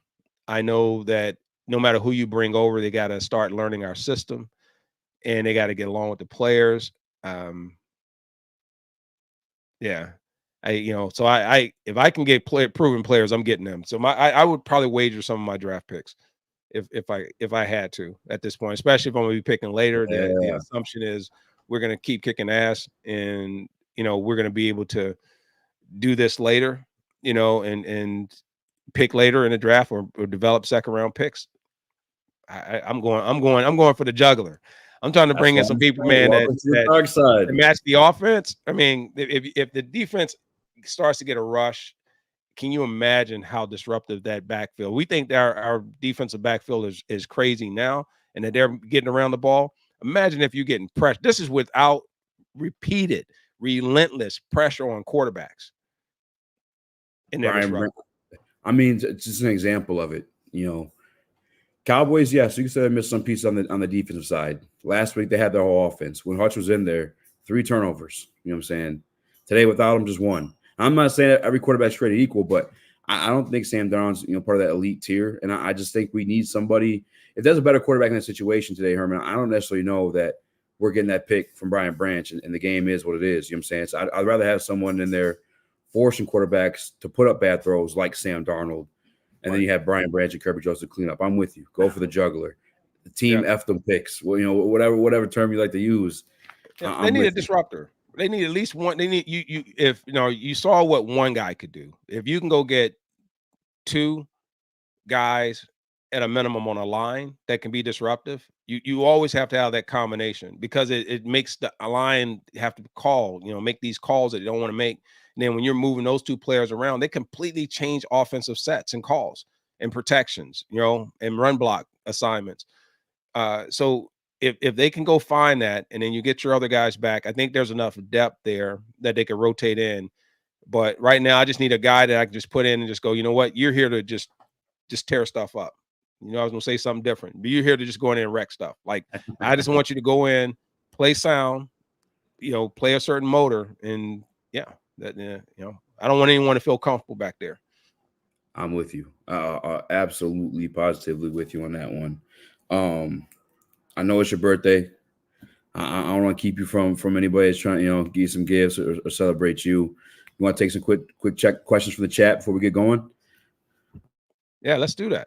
I know that no matter who you bring over, they got to start learning our system and they got to get along with the players. Yeah. So I if I can get proven players, I'm getting them. So I would probably wager some of my draft picks if I had to at this point, especially if I'm gonna be picking later. The assumption is we're gonna keep kicking ass, and we're gonna be able to do this later, and pick later in the draft or develop second round picks. I'm going for the juggler. I'm trying to bring in some people, man, that match the offense. I mean, if the defense starts to get a rush, can you imagine how disruptive that backfield? We think that our defensive backfield is crazy now, and that they're getting around the ball. Imagine if you're getting pressure. This is without repeated, relentless pressure on quarterbacks. And I mean, it's just an example of it. Cowboys, yes, you can say they missed some pieces on the defensive side. Last week they had their whole offense. When Hutch was in there, 3 turnovers. You know what I'm saying? Today without him, just 1. I'm not saying that every quarterback's created equal, but I don't think Sam Darnold's part of that elite tier. And I just think we need somebody. If there's a better quarterback in that situation today, Herman, I don't necessarily know that we're getting that pick from Brian Branch, and the game is what it is. You know what I'm saying? So I'd rather have someone in there forcing quarterbacks to put up bad throws like Sam Darnold. And then you have Brian Branch and Kirby Jones to clean up. I'm with you. Go for the juggler. The team F them picks. Well, whatever term you like to use. They need a disruptor. They need at least one. They need you. If you saw what one guy could do. If you can go get 2 guys at a minimum on a line that can be disruptive, you always have to have that combination, because it makes the line have to call. Make these calls that they don't want to make. And then when you're moving those 2 players around, they completely change offensive sets and calls and protections, and run block assignments. So if they can go find that, and then you get your other guys back, I think there's enough depth there that they can rotate in. But right now, I just need a guy that I can just put in and just go, you know what, you're here to just tear stuff up. I was going to say something different, but you're here to just go in and wreck stuff. Like, I just want you to go in, play sound, play a certain motor, and I don't want anyone to feel comfortable back there. I'm with you. Absolutely, positively with you on that one. I know it's your birthday. I don't want to keep you from anybody that's trying, give you some gifts or celebrate you. You want to take some quick check questions from the chat before we get going? Yeah, let's do that.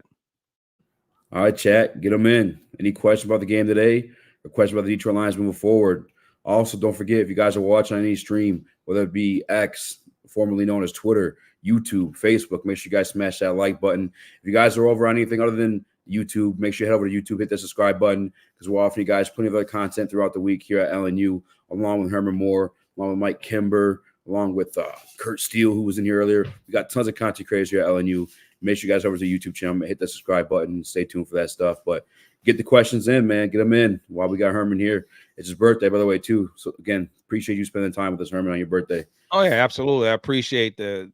All right, chat, get them in. Any questions about the game today, or questions about the Detroit Lions moving forward? Also, don't forget, if you guys are watching any stream, whether it be X, formerly known as Twitter, YouTube, Facebook, make sure you guys smash that like button. If you guys are over on anything other than YouTube, make sure you head over to YouTube, hit the subscribe button, because we're offering you guys plenty of other content throughout the week here at LNU, along with Herman Moore, along with Mike Kimber, along with Kurt Steele, who was in here earlier. We got tons of content creators here at LNU. Make sure you guys head over to the YouTube channel, hit the subscribe button, stay tuned for that stuff. But get the questions in, man. Get them in while we got Herman here. It's his birthday, by the way, too. So, again, appreciate you spending time with us, Herman, on your birthday. Oh, yeah, absolutely. I appreciate the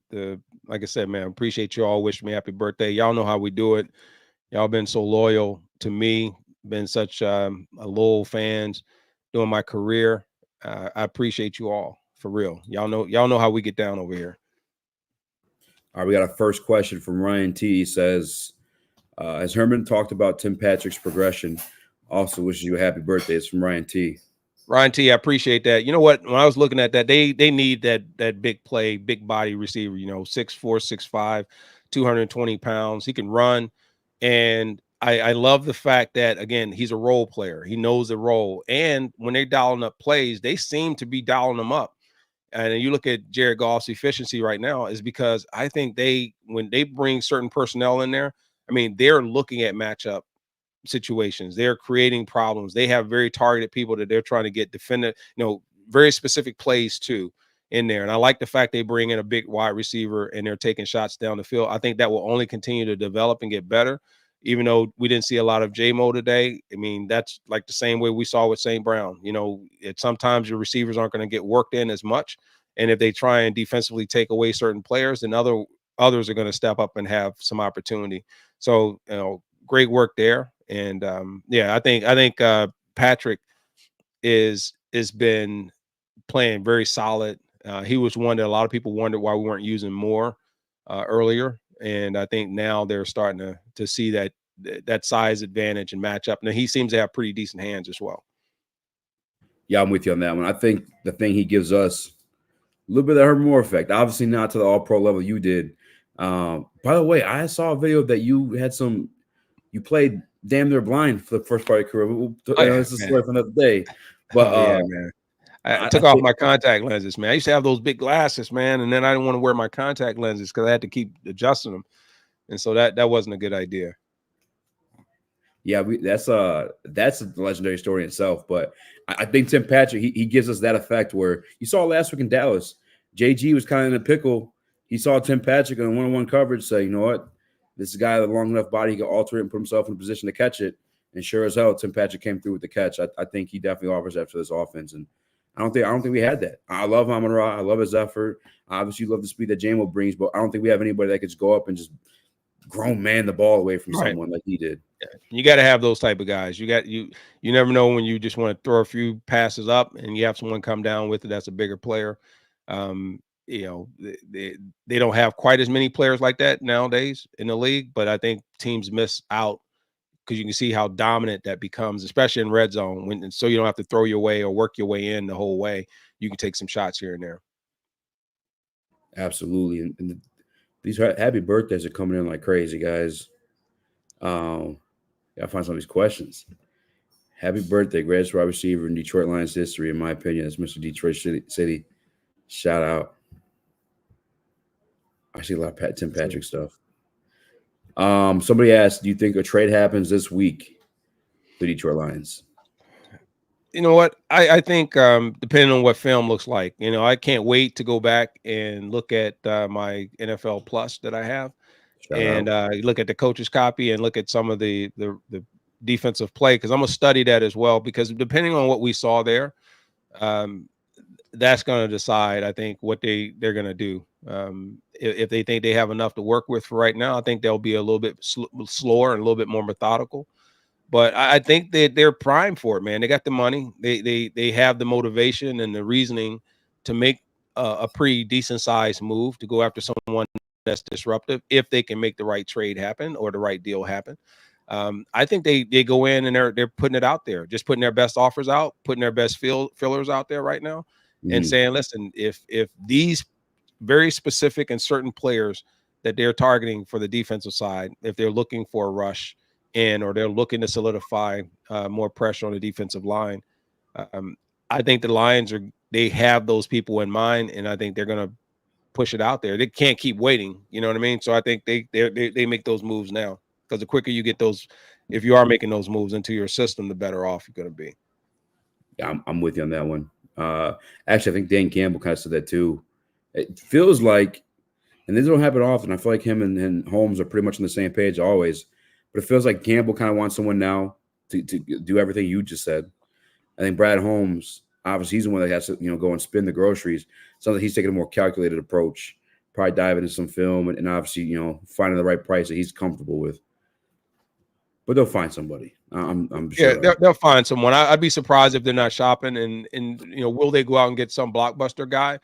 like I said, man, appreciate you all wishing me happy birthday. Y'all know how we do it. Y'all been so loyal to me, been such a loyal fans during my career. I appreciate you all, for real. Y'all know how we get down over here. All right, we got a first question from Ryan T. He says, has Herman talked about Tim Patrick's progression? Also wishes you a happy birthday. It's from Ryan T. Ryan T, I appreciate that. You know what? When I was looking at that, they need that big play, big body receiver, 6'4", 6'5", 220 pounds. He can run. And I love the fact that, again, he's a role player. He knows the role. And when they're dialing up plays, they seem to be dialing them up. And you look at Jared Goff's efficiency right now is because I think when they bring certain personnel in there, I mean, they're looking at matchup situations. They're creating problems. They have very targeted people that they're trying to get defended, very specific plays too in there. And I like the fact they bring in a big wide receiver and they're taking shots down the field. I think that will only continue to develop and get better. Even though we didn't see a lot of J-Mo today, I mean, that's like the same way we saw with St. Brown. Sometimes your receivers aren't going to get worked in as much. And if they try and defensively take away certain players, then others are going to step up and have some opportunity. So, great work there. And I think Patrick is been playing very solid. He was one that a lot of people wondered why we weren't using more earlier. And I think now they're starting to see that size advantage and matchup. Now he seems to have pretty decent hands as well. Yeah, I'm with you on that one. I think the thing he gives us a little bit of the Herman Moore effect. Obviously not to the all-pro level you did. By the way, I saw a video that you had some you played damn near blind for the first part of your career. Oh yeah, This is a man. story for another day. But Oh yeah, man. I I took off think my contact lenses, man. I used to have those big glasses, man, and then I didn't want to wear my contact lenses because I had to keep adjusting them, and so that wasn't a good idea. yeah, that's a legendary story in itself. But I think Tim Patrick he gives us that effect where you saw last week in Dallas, JG was kind of in a pickle. He saw Tim Patrick in one-on-one coverage, say, you know what, this is a guy with a long enough body, he can alter it and put himself in a position to catch it. And sure as hell, Tim Patrick came through with the catch. I think he definitely offers that for this offense. And I don't think we had that. I love amon-ra. I love his effort. Obviously, love the speed that Jahmyr brings, but I don't think we have anybody that could just go up and just grown man the ball away from Right. someone like he did. You got to have those type of guys. You never know when you just want to throw a few passes up and you have someone come down with it that's a bigger player. You know, they don't have quite as many players like that nowadays in the league, but I think teams miss out because you can see how dominant that becomes, especially in red zone. So you don't have to throw your way or work your way in the whole way. You can take some shots here and there. Absolutely. And these happy birthdays are coming in like crazy, guys. Gotta find some of these questions. Happy birthday, greatest wide receiver in Detroit Lions history, in my opinion. That's Mr. Detroit City. Shout out. I see a lot of Tim Patrick stuff. Somebody asked, do you think a trade happens this week for the Detroit Lions? You know what? I think depending on what film looks like, I can't wait to go back and look at my NFL Plus that I have, Shout and out. look at the coach's copy and look at some of the defensive play because I'm gonna study that as well because depending on what we saw there, um, that's going to decide, I think, what they're going to do. If they think they have enough to work with for right now, I think they'll be a little bit slower and a little bit more methodical. But I think that they're primed for it, man. They got the money. They have the motivation and the reasoning to make a pretty decent sized move to go after someone that's disruptive if they can make the right trade happen or the right deal happen. I think they go in and they're putting it out there, just putting their best offers out, putting their best fillers out there right now, and saying, listen, if these very specific and certain players that they're targeting for the defensive side, if they're looking for a rush in or they're looking to solidify more pressure on the defensive line, I think the Lions they have those people in mind, and I think they're going to push it out there. They can't keep waiting. You know what I mean? So I think they make those moves now because the quicker you get those, if you are making those moves into your system, the better off you're going to be. Yeah, I'm with you on that one. Actually, I think Dan Campbell kind of said that too. It feels like, and this don't happen often, I feel like him and Holmes are pretty much on the same page always, but it feels like Campbell kind of wants someone now to do everything you just said. I think Brad Holmes, obviously, he's the one that has to, go and spin the groceries. Sounds like he's taking a more calculated approach, probably dive into some film and obviously, finding the right price that he's comfortable with. But they'll find somebody. I'm sure. Yeah, they'll find someone. I'd be surprised if they're not shopping. And will they go out and get some blockbuster guy?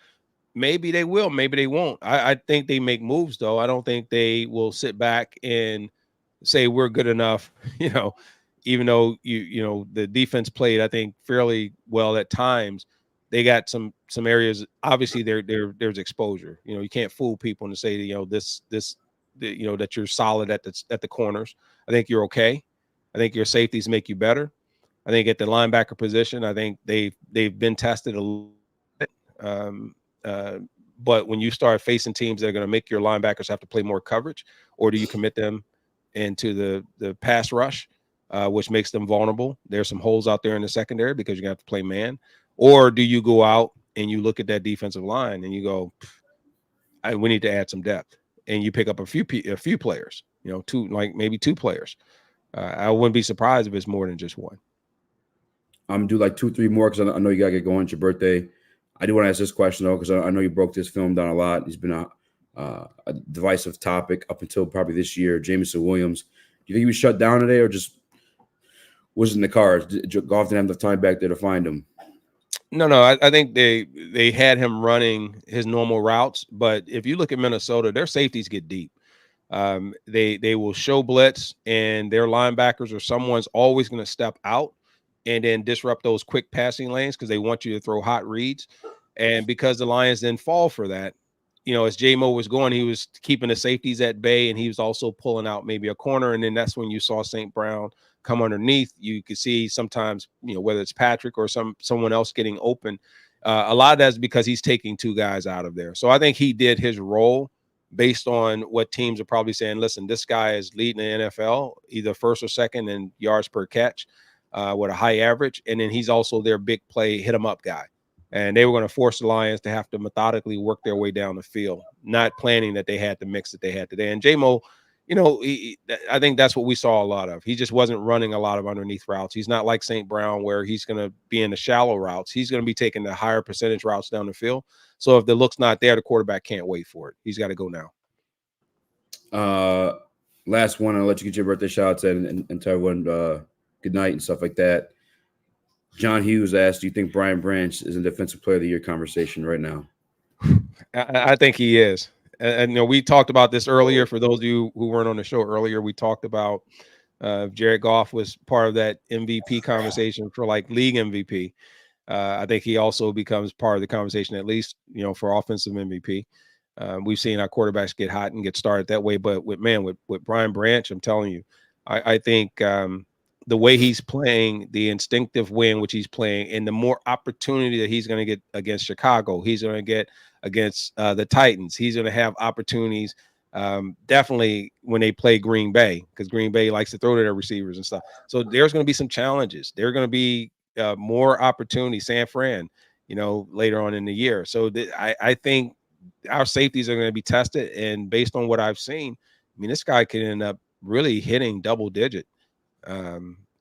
Maybe they will. Maybe they won't. I think they make moves though. I don't think they will sit back and say we're good enough. Even though the defense played, I think, fairly well at times. They got some areas. Obviously, there's exposure. You can't fool people and say that you're solid at the corners. I think you're okay. I think your safeties make you better. I think at the linebacker position, I think they've been tested a little bit. But when you start facing teams that are going to make your linebackers have to play more coverage, or do you commit them into the pass rush, which makes them vulnerable? There's some holes out there in the secondary because you're going to have to play man. Or do you go out and you look at that defensive line and you go, we need to add some depth, and you pick up a few players, maybe two players. I wouldn't be surprised if it's more than just one. I'm gonna do like 2-3 more because I know you gotta get going. It's your birthday. I do want to ask this question though because I know you broke this film down a lot. He's been a divisive topic up until probably this year. Jameson Williams. Do you think he was shut down today or just was in the cars? Goff didn't have the time back there to find him. No. I think they had him running his normal routes, but if you look at Minnesota, their safeties get deep. They will show blitz, and their linebackers or someone's always going to step out and then disrupt those quick passing lanes because they want you to throw hot reads. And because the Lions then fall for that, as J-Mo was going, he was keeping the safeties at bay, and he was also pulling out maybe a corner. And then that's when you saw St. Brown come underneath. You could see sometimes, whether it's Patrick or someone else getting open. A lot of that's because he's taking two guys out of there. So I think he did his role based on what teams are probably saying. Listen, this guy is leading the NFL, either first or second in yards per catch with a high average. And then he's also their big play, hit him up guy. And they were going to force the Lions to have to methodically work their way down the field, not planning that they had the mix that they had today. And J-Mo, I think that's what we saw a lot of. He just wasn't running a lot of underneath routes. He's not like St. Brown where he's going to be in the shallow routes. He's going to be taking the higher percentage routes down the field. So if the look's not there, the quarterback can't wait for it. He's got to go now. Last one, I'll let you get your birthday shots in and tell everyone good night and stuff like that. John Hughes asked, do you think Brian Branch is in Defensive Player of the Year conversation right now? I think he is. And we talked about this earlier. For those of you who weren't on the show earlier, we talked about Jared Goff was part of that MVP conversation for like league MVP. I think he also becomes part of the conversation, at least, for offensive MVP. We've seen our quarterbacks get hot and get started that way. But with Brian Branch, I'm telling you, I think the way he's playing, the instinctive way in which he's playing, and the more opportunity that he's going to get against Chicago, he's going to get against the Titans. He's going to have opportunities definitely when they play Green Bay, because Green Bay likes to throw to their receivers and stuff. So there's going to be some challenges. There are going to be more opportunities, San Fran, later on in the year. So I think our safeties are going to be tested. And based on what I've seen, this guy can end up really hitting double-digit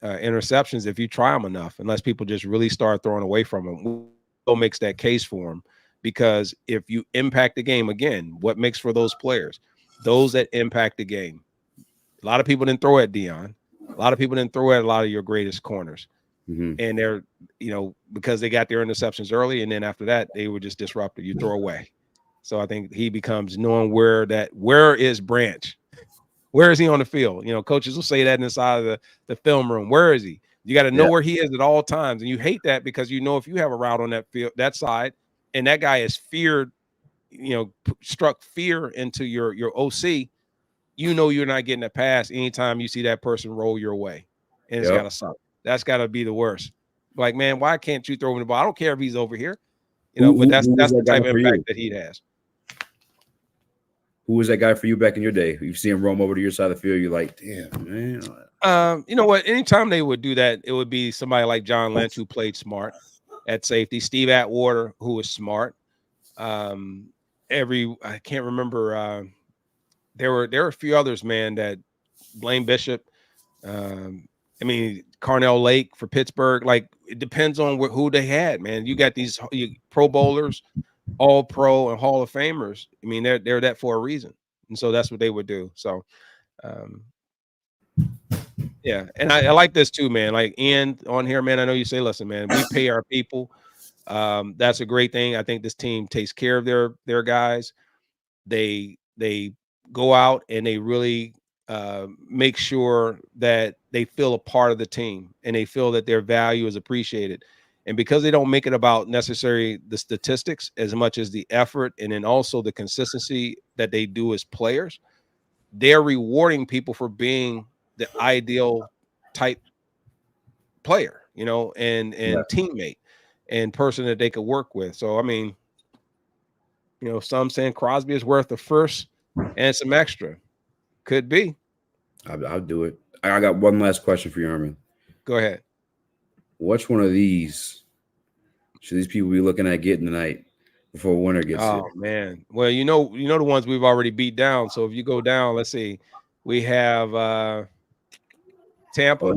interceptions if you try him enough, unless people just really start throwing away from him. Will makes that case for him, because if you impact the game, again, what makes for those players? Those that impact the game. A lot of people didn't throw at Deion. A lot of people didn't throw at a lot of your greatest corners. Mm-hmm. And they're, because they got their interceptions early, and then after that, they were just disruptive. You throw away. So I think he becomes knowing where is Branch? Where is he on the field? Coaches will say that inside of the film room. Where is he? You got to know where he is at all times. And you hate that, because if you have a route on that field, that side, and that guy is feared, struck fear into your OC, you're not getting a pass anytime you see that person roll your way. And it's got to suck. That's got to be the worst. Like, man, why can't you throw him the ball? I don't care if he's over here. But that's the type of impact that he has. Who was that guy for you back in your day? You see him roam over to your side of the field, you're like, damn, man. You know what? Anytime they would do that, it would be somebody like John Lynch, who played smart at safety. Steve Atwater, who was smart. I can't remember. There were a few others, man. That Blaine Bishop. Carnell Lake for Pittsburgh. Like, it depends on who they had, man. You got these Pro Bowlers, All Pro, and Hall of Famers. They're that for a reason, and so that's what they would do. So, yeah, and I like this too, man. Like Ian on here, man. I know you say, listen, man, we pay our people. That's a great thing. I think this team takes care of their guys. They go out and they really make sure that they feel a part of the team, and they feel that their value is appreciated. And because they don't make it about necessarily the statistics as much as the effort, and then also the consistency that they do as players, they're rewarding people for being the ideal type player, and teammate and person that they could work with. So, some saying Crosby is worth the first and some extra. Could be. I'll do it. I got one last question for you, Herman. Go ahead. Which one of these should these people be looking at getting tonight before winter gets here? Oh, man. Well, the ones we've already beat down. So if you go down, let's see. We have Tampa.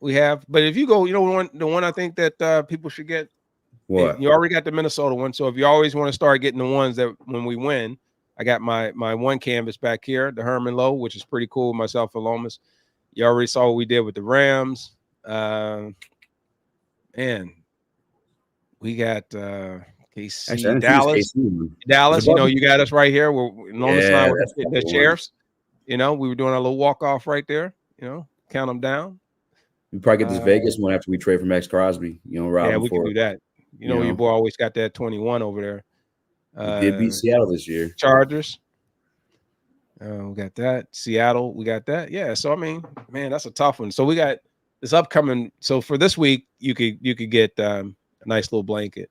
We have, but if you go, the one I think that people should get. What? You already got the Minnesota one. So if you always want to start getting the ones that when we win, I got my one canvas back here, the Herman Low, which is pretty cool. Myself and Lomas. You already saw what we did with the Rams. Man, we got KC, actually, Dallas. Dallas, you got us right here. We're Lomas and I were the sheriffs. We were doing a little walk off right there. Count them down. We probably get this Vegas one after we trade for Max Crosby. Yeah, we can do that. Your boy always got that 21 over there. We did beat Seattle this year. Chargers. We got that. Seattle, we got that. Yeah. So I mean, man, that's a tough one. So we got this upcoming. So for this week, you could get a nice little blanket,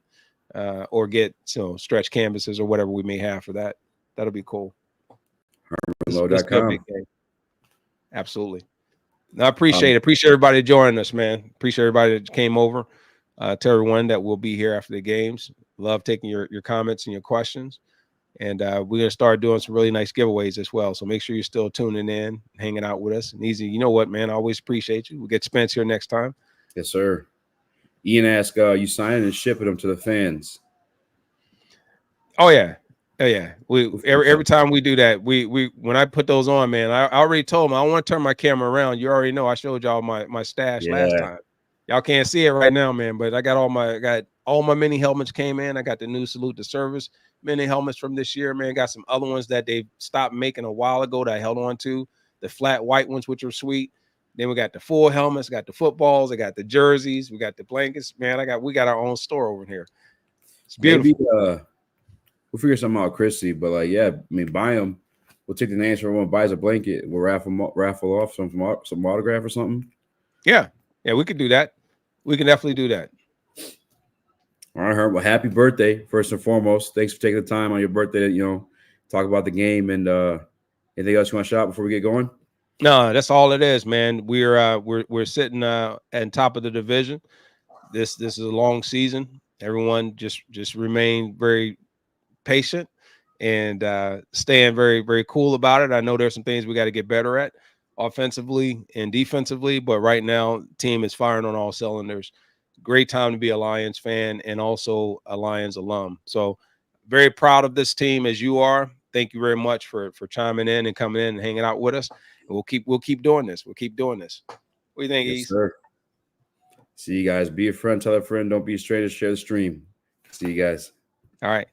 or get stretch canvases or whatever we may have for that. That'll be cool. This be a big game. Absolutely. No, I appreciate it. Appreciate everybody joining us, man. Appreciate everybody that came over. To everyone that will be here after the games. Love taking your comments and your questions. And we're going to start doing some really nice giveaways as well. So make sure you're still tuning in, hanging out with us. And Eazy, you know what, man? I always appreciate you. We'll get Spence here next time. Yes, sir. Ian asked, you signing and shipping them to the fans? Oh, yeah. Oh, yeah. We every time we do that, we when I put those on, man, I already told them I don't want to turn my camera around. You already know I showed y'all my stash last time. Y'all can't see it right now, man, but I got all my mini helmets came in. I got the new Salute to Service mini helmets from this year, man. Got some other ones that they stopped making a while ago that I held on to. The flat white ones, which are sweet. Then we got the full helmets, got the footballs, I got the jerseys, we got the blankets. Man, we got our own store over here. It's beautiful. Maybe we'll figure something out, Chrissy. But yeah, I mean, buy them. We'll take the names for everyone buys a blanket. We'll raffle off some autograph or something. Yeah, we could do that. We can definitely do that. All right, Herb. Well, happy birthday, first and foremost. Thanks for taking the time on your birthday to, talk about the game. And anything else you want to shout before we get going? No, that's all it is, man. We're sitting at top of the division. This is a long season. Everyone just remain very patient and staying very, very cool about it. I know there's some things we got to get better at offensively and defensively, but right now, team is firing on all cylinders. Great time to be a Lions fan and also a Lions alum. So very proud of this team as you are. Thank you very much for chiming in and coming in and hanging out with us. And we'll keep doing this. We'll keep doing this. What do you think, Yes, sir. See you guys. Be a friend. Tell a friend. Don't be a stranger. Share the stream. See you guys. All right.